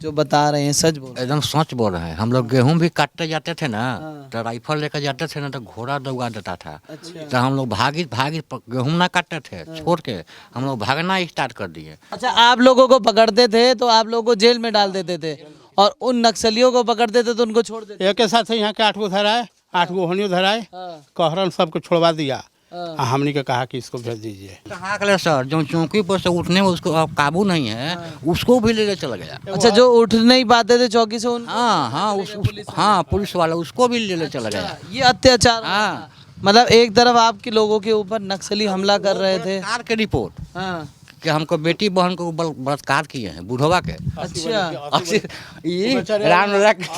जो बता रहे हैं सच बोल रहे एकदम सच बोल रहे हैं। हम लोग गेहूं भी काटते जाते थे ना, हाँ। तो राइफल लेकर जाते थे ना, तो घोड़ा दौड़ा देता था। अच्छा। तो हम लोग भागी भागी गेहूं ना काटते थे, छोड़ के हम लोग भागना स्टार्ट कर दिए। अच्छा, आप लोगों को पकड़ते थे तो आप लोगों को जेल में डाल देते थे, और उन नक्सलियों को पकड़ते थे तो उनको छोड़ देते एक के साथ यहाँ के 8 गो धराए, 8 गो होनियो धराए, हाँ। कहरन सबको छोड़वा दिया। हाँ। हमने के कहा कि इसको भेज दीजिए। कहा के सर जो चौकी पर से उठने में उसको अब काबू नहीं है, उसको भी ले चला गया। अच्छा, जो उठ नहीं पाते थे चौकी से उन हाँ पुलिस वाला उसको भी ले चला गया। ये अत्याचार। हाँ। मतलब एक तरफ आपके लोगों के ऊपर नक्सली हमला कर रहे थे। बलात्कार के रिपोर्ट हाँ। कि हमको बेटी बहन को बलात्कार किए हैं बुढ़वा के। अच्छा, ये राम रख।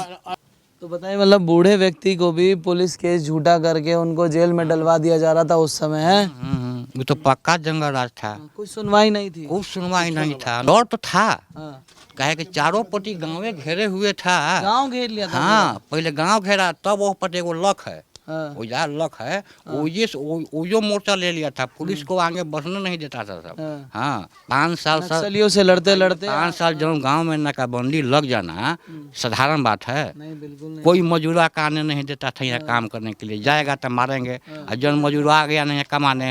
तो बताइए, मतलब बूढ़े व्यक्ति को भी पुलिस केस झूठा करके उनको जेल में डलवा दिया जा रहा था उस समय है। ये तो पक्का जंगल राज था, कोई सुनवाई नहीं थी। कुछ सुनवाई नहीं था। डर तो था, हाँ। कहे कि चारों पट्टी गांवे घेरे हुए था। गांव घेर लिया था। हाँ, पहले गांव घेरा, तब वो पटे एगो लक है, हाँ। वो यार लक है, वो मोर्चा ले लिया था। पुलिस को आगे बढ़ने नहीं देता था सब। हाँ। हाँ, 5 साल नक्सलियों से लड़ते लड़ते 5 साल जब गांव में नाकाबंदी लग जाना साधारण बात है। नहीं, बिल्कुल नहीं। कोई मजूरा का आने नहीं देता था यहाँ काम करने के लिए। जाएगा तो मारेंगे, और जब मजूरा आ गया नहीं कमाने,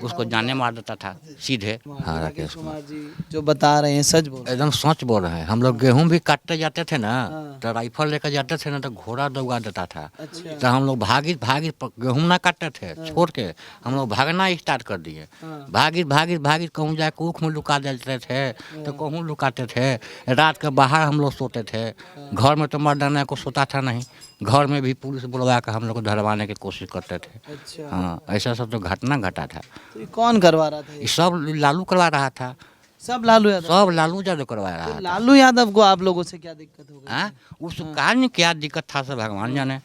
उसको जाने मार देता था सीधे। हाँ, राकेश कुमार जी जो बता रहे हैं सच बोल रहे एकदम सच बोल रहे हैं। हम लोग गेहूं भी काटते जाते थे ना, हाँ। तो राइफल लेकर जाते थे ना, तो घोड़ा दौड़ा देता था। अच्छा। तो हम लोग भागी भागी गेहूं ना काटते थे, छोड़ के हम लोग भागना स्टार्ट कर दिए। हाँ। भागी भागी भागी कहूँ जाए ऊख में लुका देते थे, तो कहूँ लुकाते थे। रात के बाहर हम लोग सोते थे, घर में तो मर्दाना को सोता था नहीं। घर में भी पुलिस बुलवा कर हम लोग को धरवाने की कोशिश करते थे। अच्छा। हाँ, ऐसा सब तो घटना घटा था। तो ये कौन करवा रहा था ये सब लालू करवा रहा था, सब लालू यादव। सब लालू यादव करवा रहा तो था। लालू यादव को आप लोगों से क्या दिक्कत हो गई? हाँ, उस कार्य क्या दिक्कत था सब भगवान जाने।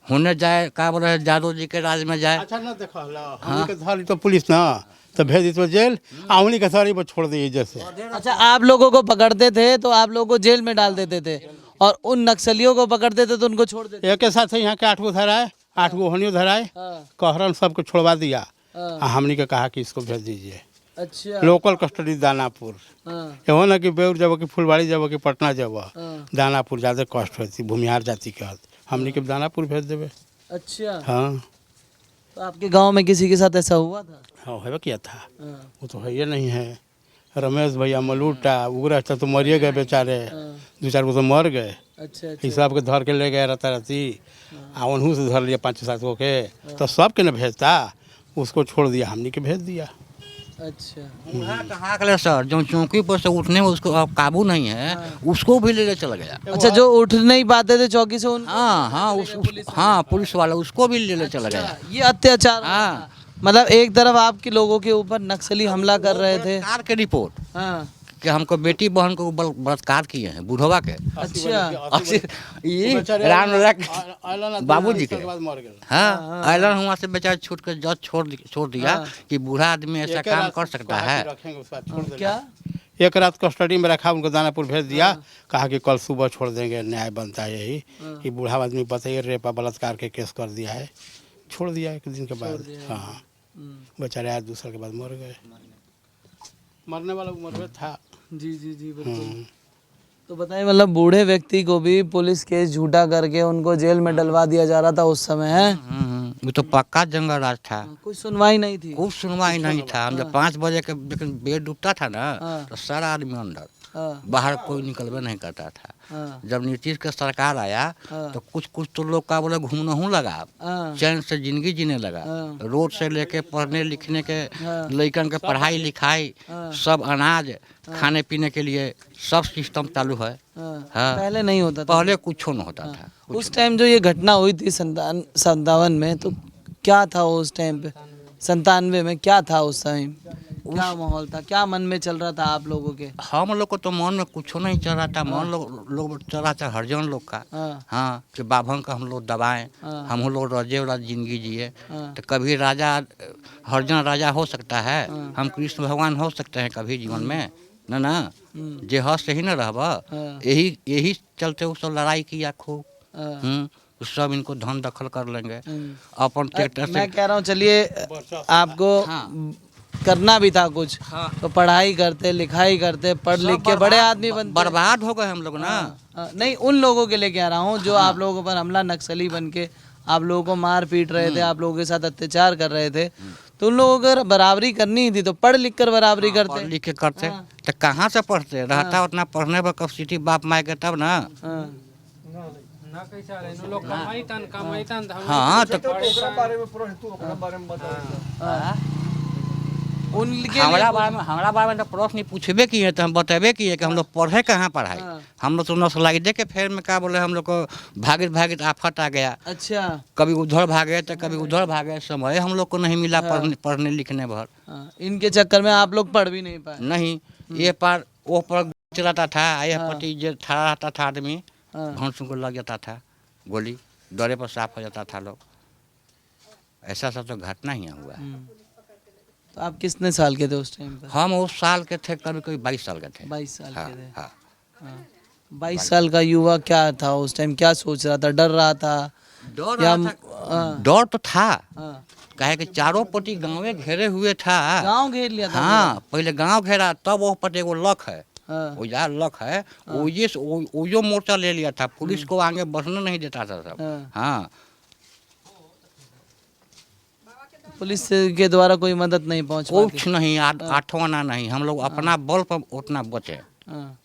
होने जाए क्या बोले यादव जी के राज में जाए। अच्छा ना देखो हमने के धरी तो पुलिस ना तो भेज दी तो जेल, आउनी के धरी पर छोड़ दिए जैसे। अच्छा, आप लोगों को पकड़ते थे तो आप लोगों को जेल में डाल देते थे, और उन नक्सलियों को पकड़ते थे तो उनको छोड़ देते एक के साथ यहाँ के 8 गो धराए, 8 गो होनियो धराए, हाँ। कहरन सबको छोड़वा दिया। हाँ। हमने के कहा कि इसको भेज दीजिए। अच्छा। Local custody Danapur. हाँ। एहो ना कि बेउर जब कि फुलबाड़ी जब कि पटना जब हाँ। दानापुर ज़्यादा कष्ट होती भूमिहार जाति के हाथ, हमने के दानापुर भेज देवे। अच्छा, हाँ तो आपके गांव में किसी के साथ ऐसा हुआ था? हाँ है किया था, हाँ। वो तो है ये नहीं है। रमेश भैया मलूटा उगरा तो मरिए गए बेचारे, 2-4 गो तो मर गए। अच्छा। हिसाब के धर के ले गए रहता रहती, आ उन्हों से धर लिया 5-7 गो के, तो सबके न भेजता, उसको छोड़ दिया, हमने के भेज दिया। अच्छा। कहा के सर जो चौकी पर से उठने में उसको अब काबू नहीं है, उसको भी ले चला गया। अच्छा, जो उठ नहीं पाते थे चौकी से उन हाँ, पुलिस वाला उसको भी ले चला गया। ये अत्याचार। हाँ। मतलब एक तरफ आपके लोगों के ऊपर नक्सली हमला कर रहे थे। बलात्कार के रिपोर्ट हाँ। कि हमको बेटी बहन को बलात्कार किए हैं बुढ़वा के। अच्छा। ये राम रख बाबूजी के। मर गए। हाँ, आयलन हुआ से बेचारा छूट के जज छोड़ दिया कि बूढ़ा आदमी ऐसा काम कर सकता है। क्या? एक रात कस्टडी में रखा, उनको दानापुर भेज दिया, कहा कि कल सुबह छोड़ देंगे, न्याय बनता है यही कि बूढ़ा आदमी बताइए रेप बलात्कार के केस कर दिया है, छोड़ दिया 1 दिन के बाद। हाँ, बेचारे आज दूसरे के बाद मर गए, मरने वाला उम्र में था। जी जी जी, बिल्कुल। तो बताइए, मतलब बूढ़े व्यक्ति को भी पुलिस केस झूठा करके उनको जेल में डलवा दिया जा रहा था उस समय है। ये तो पक्का जंगल राज था, कोई सुनवाई नहीं थी। कुछ सुनवाई नहीं था। हम जब 5 बजे के लेकिन बेड डूबता था ना, हाँ। तो सारा आदमी अंदर, हाँ। बाहर कोई निकलवे नहीं करता था। हाँ। जब नीतीश का सरकार आया हाँ। तो कुछ तो लोग का बोले घूमना लगा, हाँ। चैन से जिंदगी जीने लगा। हाँ। रोड से लेके पढ़ने लिखने के हाँ। लड़कन के पढ़ाई लिखाई, हाँ। सब अनाज खाने पीने के लिए सब सिस्टम चालू है। हाँ। हाँ। पहले नहीं होता था। पहले कुछ न होता था। उस टाइम जो ये घटना हुई थी 57 में, तो क्या था उस टाइम पे? 97 में क्या था उस टाइम? क्या माहौल था, क्या मन में चल रहा था आप लोगों के? हम लोग को तो मन में कुछ नहीं चल रहा था। मन लोग चल रहा था हरिजन लोग का। हाँ। हाँ, कि बाभन का हम लोग दबाएं, हाँ। हम लोग रजे वाला जिंदगी जिए। हाँ। तो कभी राजा हरिजन राजा हो सकता है, हम कृष्ण भगवान हो सकते हैं कभी जीवन में ना जे हस से ही न रहबा। हाँ। यही चलते वो सब लड़ाई किया खूब। हाँ। तो सब इनको धन दखल कर लेंगे अपन ट्रैक्टर से। मैं कह रहा हूँ, चलिए आपको हाँ। करना भी था कुछ हाँ। तो पढ़ाई करते, लिखाई करते, पढ़ लिख के बड़े आदमी बनते। बर्बाद हो गए हम लोग ना। नहीं, उन लोगों के लिए कह रहा हूँ जो आप लोगों पर हमला, नक्सली बन के आप लोगों को मार पीट रहे थे, आप लोगों के साथ अत्याचार कर रहे थे, तो उन लोगों को अगर बराबरी करनी थी तो पढ़ लिख कर बराबरी पढ़ करते। लिख के करते तो कहाँ से पढ़ते, रहता उतना पढ़ने पर कैपेसिटी बाप माए के तब ना। हाँ। हाँ तो उनके हमारा बारे में तो प्रश्न पूछबे किए तो हम बतेबे किए कि हम लोग पढ़े कहाँ पढ़ाई। हम लोग तो नस्लाइडे के फेर में क्या बोले, हम लोग को भागित भागित आफत आ गया। अच्छा। कभी उधर भागे तो कभी उधर भागे, समय हम लोग को नहीं मिला पढ़ने लिखने भर। इनके चक्कर में आप लोग पढ़ भी नहीं पाए। नहीं, ये पार वो पर चलाता था, ये पट्टी जो खड़ा रहता था आदमी, भैंसों को लग जाता था गोली, दौरे पर साफ हो जाता था लोग। ऐसा सब तो घटना ही हुआ है। तो आप कितने साल के थे उस टाइम पर? हम उस साल के थे, कभी कभी 22 साल के थे। 22 साल हाँ, के थे। हाँ। 22 साल का युवा क्या था उस टाइम, क्या सोच रहा था? डर रहा था या डर तो था, हाँ। कहे कि चारों पट्टी गांवे घेरे हुए था। गांव घेर लिया था। हाँ, पहले गांव घेरा, तब वो पट्टी एगो लक है, हाँ। वो यार लक है, वो मोर्चा ले लिया था, पुलिस को आगे बढ़ने नहीं देता था सब। हाँ, पुलिस के द्वारा कोई मदद नहीं पहुंच पाती। कुछ नहीं, आठों आना नहीं, हम लोग अपना बल पर उतना बचे। हाँ।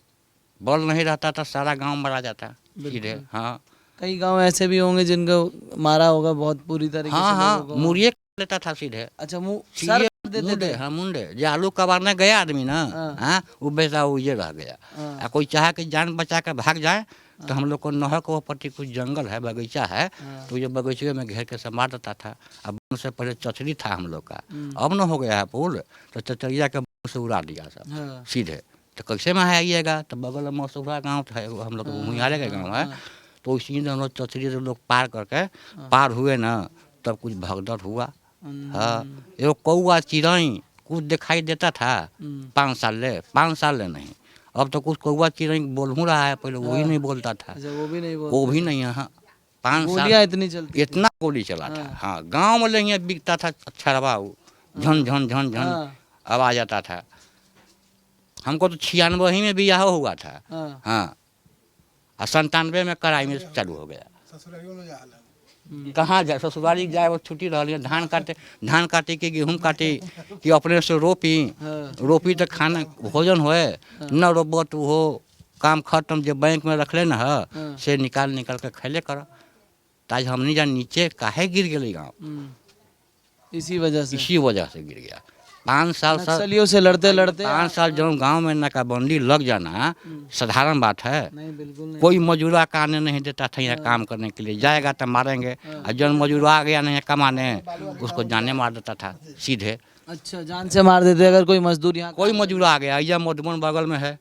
बल नहीं रहता था सारा गांव मरा जाता सीधे। हाँ, कई गांव ऐसे भी होंगे जिनको मारा होगा बहुत पूरी तरीके से। हाँ, लोगों को। मुड़िए लेता था सीधे। अच्छा, मुंह सीधे सर काट देते मुंडे, थे। हाँ मुंडे, जो आलू कबारने गया आदमी ना, हाँ, वो बेचा वो ये रह गया। हाँ। कोई चाहे कि जान बचा कर भाग जाए तो हम लोग को नहर को पट्टी कुछ जंगल है, बगीचा है, तो ये बगीचे में घेर के से मार देता था। अब उनसे पहले चचरी था हम लोग का, अब न हो गया है पुल, तो चचरिया के से उड़ा दिया सब। हाँ। सीधे तो कैसे में आइएगा, तो बगल में मसूरा गाँव है, हम लोग मुहारे का गाँव है, तो इसी हम लोग चचरी से लोग पार करके पार हुए ना, तब कुछ भगदड़ हुआ। हाँ, एगो कौआ चिड़ई कुछ दिखाई देता था 5 साल ले नहीं, अब तो कुछ कौआ चिड़ई बोल ही रहा है, पहले वही नहीं बोलता था। अच्छा, वो भी नहीं बोलते। वो भी नहीं है। हाँ, 5 साल गोलियां इतनी चलती। इतना गोली चला था। हाँ, गांव में ले बिकता था छरवा, झन झन झन झन आवाज आता था। हमको तो 96 ही में बियाह हुआ था। हाँ, और 97 में कराई में चालू हो गया। कहाँ जाए, ससुराली जाए वो छुट्टी रही, धान काटे कि गेहूँ काटे कि अपने से रोपी तो खाना भोजन होए, न रोबो तो वो काम खत्म, जो बैंक में रखले न है से निकाल के खैले कर। ताज हमने जान नीचे काहे गिर गए गाँव, इसी वजह से गिर गया। 5 साल नक्सलियों से लड़ते 5 साल जो गांव में नाकाबंदी लग जाना साधारण बात है। नहीं, बिल्कुल नहीं। कोई मजूरा का आने नहीं देता था यहाँ काम करने के लिए, जाएगा तो मारेंगे, और जब मजूरा आ गया नहीं कमाने, उसको जाने मार देता था सीधे। अच्छा, जान से मार देते अगर कोई मजदूर यहाँ। कोई मजूरा आ गया, या मधुबन बगल में है,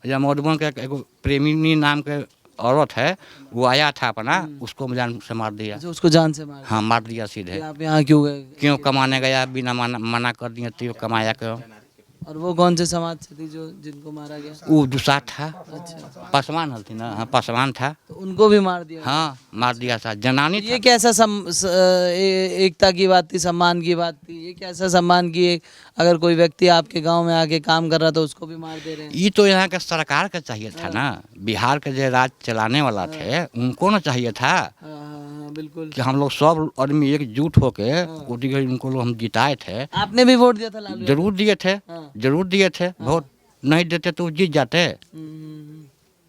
या मधुबन के एगो प्रेमिनी नाम के औरत है, वो आया था अपना, उसको जान से मार दिया। अच्छा, उसको जान से मार। हाँ, मार दिया सीधे। आप यहाँ क्यों गए? क्यों कमाने गया, बिना मना कर दिया तो कमाया क्यों। और वो कौन से समाज से थी जो जिनको मारा गया? वो दूसरा था। अच्छा, पासवान हल थी ना। हाँ, पासवान था। तो उनको भी मार दिया। हाँ, मार दिया था, जनानी था। ये कैसा एकता की बात थी, सम्मान की बात थी? ये कैसा सम्मान की अगर कोई व्यक्ति आपके गांव में आके काम कर रहा तो उसको भी मार दे रहे हैं? ये तो यहाँ के सरकार का चाहिए था ना, बिहार के जो राज चलाने वाला थे उनको ना चाहिए था। हाँ, बिल्कुल। कि हम लोग सब आदमी एकजुट होके उनको लोग हम जिताए थे। आपने भी वोट दिया था लालू यादव? जरूर दिए थे। वोट नहीं देते तो जीत जाते।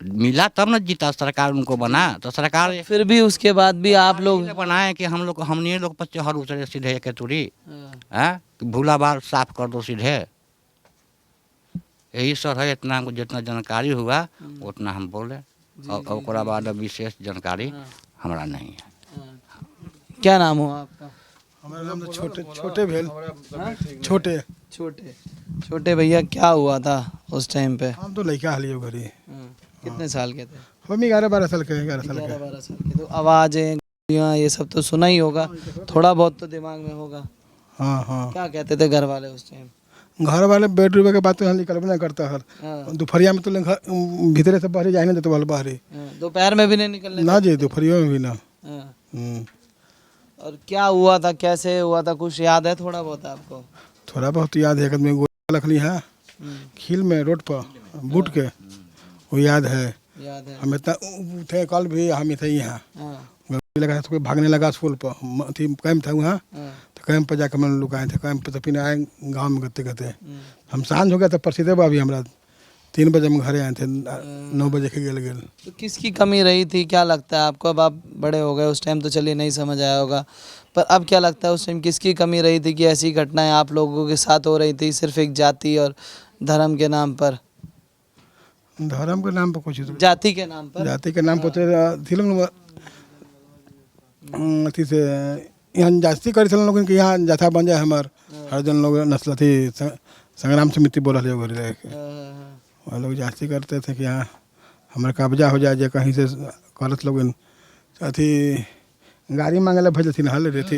मिला तब न जीता, सरकार उनको बना, तो सरकार फिर भी उसके बाद भी आप लोग बनाए कि हमने लोग बच्चे हर उतरे सीधे एक तुरी भूला बार साफ कर दो सीधे। यही सर है, इतना जितना जानकारी हुआ उतना हम बोले, और ओकरा बाद विशेष जानकारी हमारा नहीं है। क्या नाम हो आपका? हमारा नाम तो छोटे भैया, क्या हुआ था उस टाइम पे? हम तो लड़का हाल ही घरी। कितने साल के थे? हम 11-12 साल के। 11-12 साल के। तो आवाज़ें, गोलियां, ये सब तो सुना ही होगा, थोड़ा बहुत तो दिमाग में होगा। हाँ। क्या कहते थे घर वाले उस टाइम? घर वाले बेडरूम के बात तो निकल नहीं करता है। दोपहरिया में तो भीतर से बाहर जाए ना देते वाले बाहर। दोपहर में भी नहीं निकलने ना जी, दोपहरिया में भी ना। और क्या हुआ था, कैसे हुआ था, कुछ याद है थोड़ा बहुत आपको? थोड़ा बहुत याद है, एक आदमी गोली रखली है खील में रोड पर बूट के, वो याद है। याद है। हम इतना थे, कल भी हम थे यहाँ, हाँ, गोली लगा तो कोई भागने लगा स्कूल पर, कैंप था वहाँ, हाँ, तो कैंप पर जाकर हम लुकाए थे। कैंप पर तो फिर आए गाँव में करते करते हम सांझ हो गया था। प्रसिद्ध अभी हमारा 3 बजे हम घरे आए थे, 9 बजे के गेल। तो किसकी कमी रही थी, क्या लगता है आपको? अब आप बड़े हो गए, उस टाइम तो चलिए नहीं समझ आया होगा, पर अब क्या लगता है उस टाइम किसकी कमी रही थी कि ऐसी घटनाएं आप लोगों के साथ हो रही थी, सिर्फ एक जाति और धर्म के नाम पर? धर्म के नाम पर कुछ जाति के नाम पर? जाति के नाम पर थी लोग अथी से यहाँ जाति करी थे लोग कि यहाँ जथा बन जाए हमार, हर जन लोग नस्ल थी संग्राम समिति बोल रहे घर रह के, वो लोग जाति करते थे कि यहाँ हमारे कब्जा हो जाए, जो कहीं से करत लोग अथी गाड़ी मांगे ला भेज थी हल रहती,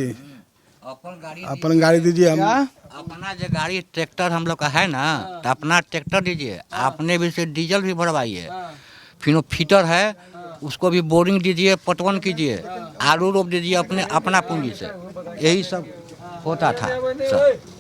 अपन गाड़ी दीजिए हम। अपना जो गाड़ी ट्रैक्टर हम लोग का है ना, तो अपना ट्रैक्टर दीजिए, अपने भी से डीजल भी भरवाइए, फिर वो फीटर है उसको भी बोरिंग दीजिए, पटवन कीजिए, आलू रोप दीजिए अपने अपना पूंजी से, यही सब होता था सब।